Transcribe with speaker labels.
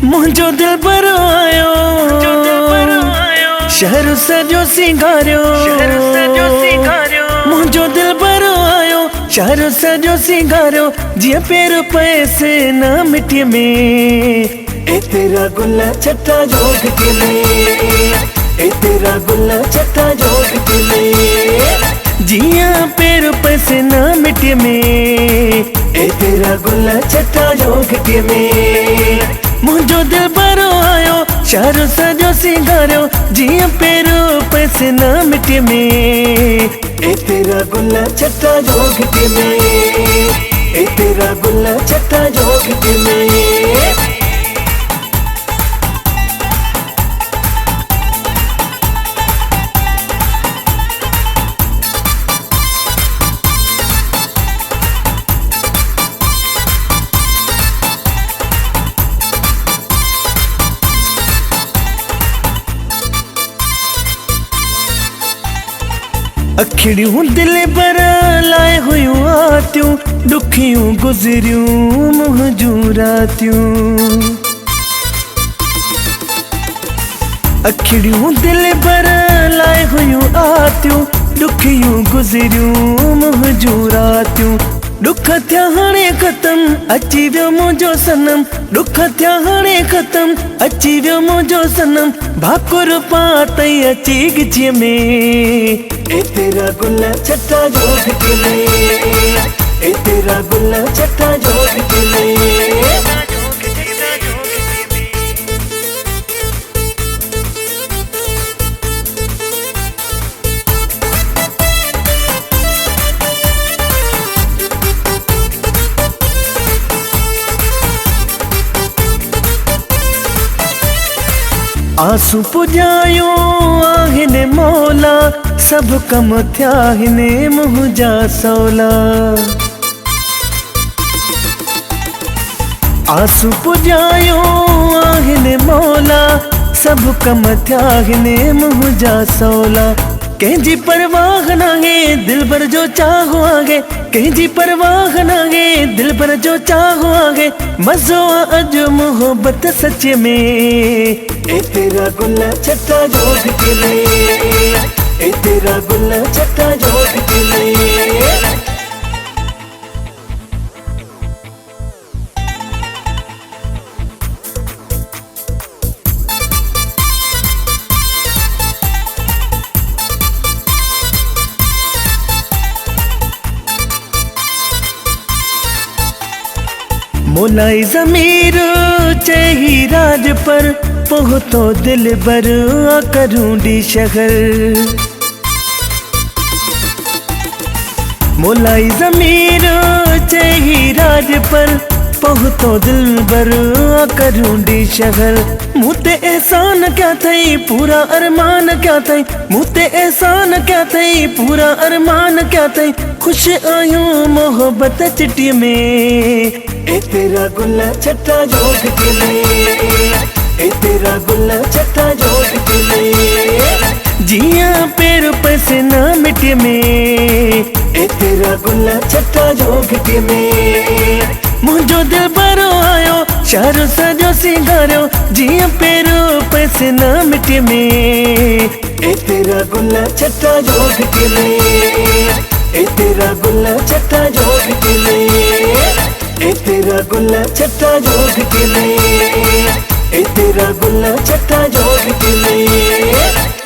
Speaker 1: मुझो दिल पर आयो, शहर सजो सिंगारियो, मुझो दिल पर आयो, शहर सजो सिंगारियो, जिया पैर पैसे ना मिट्टी में ए तेरा गुल्ला चट्टा जोग के में, ए तेरा गुल्ला चट्टा जोग के में, जिया पैर पैसे ना मिट्टी में ए तेरा गुल्ला चट्टा जोग के में। मुझो दिल पर आयो, शहर सजो सिंगारियो, जिया पैरो पैसे ना मिट्टी में ए तेरा गुल्ला चट्टा जोग के में, ए तेरा गुल्ला चट्टा जोग के में। अखिड़ियों दिल पर लाए हुयूं आतियूं, दुखियूं गुजरियूं मुंहिंजूं रातियूं। अखिड़ियों दिल पर लाए हुयूं आतियूं, दुखियूं गुजरियूं मुंहिंजूं रातियूं। दुख थिया हाणे ख़त्म अची वियो मुंहिंजो सनम, दुख थिया हाणे ख़त्म अची वियो मुंहिंजो सनम, भाकुर पातई अची गिचीअ में ए तेरा गुल्ला चट्टा जोग के में, ए तेरा गुल्ला चट्टा जोग के में। आंसू पुजायो आहिने मौला, सब कम थिया हिने मुंहिंजा सवला। आंसू पुजायो आहिने मौला, सब कम थिया हिने मुंहिंजा सवला। कंहिंजी परवाह नाहे दिलबर जो चाहो आगे, कंहिंजी परवाह नाहे दिलबर जो चाहो आगे, मज़ो अॼु मोहब्बत सच में ए तेरा गुल्ला चट्टा जोग के में, ए तेरा गुल्ला चट्टा जोग के में। मोलाई ज़मीर चही राज पर, पहुतो दिल बर करूं डी शहर। मोलाई ज़मीर चही राज पर, पहुतो दिल बर करूं डी शहर। मुते एहसान क्या थई पूरा अरमान क्या थई, मुते एहसान क्या थई पूरा अरमान क्या थई, खुश आयूं मोहब्बत चिट्ठी में ए तेरा गुल्ला चट्टा जोग के में, ए तेरा गुल्ला चट्टा जोग के में। जिया पैर पैसे ना मिट्टी में ए तेरा गुल्ला चट्टा जोग के में। मुझो दिल पर आयो, शहर सजो सिंगारियो, जिया पैर पैसे ना मिट्टी में ए तेरा गुल्ला चट्टा जोग के में, ए तेरा गुल्ला चट्टा जोग के में, ए तेरा गुल्ला चट्टा जोग के में, ए तेरा गुल्ला चट्टा जोग के में।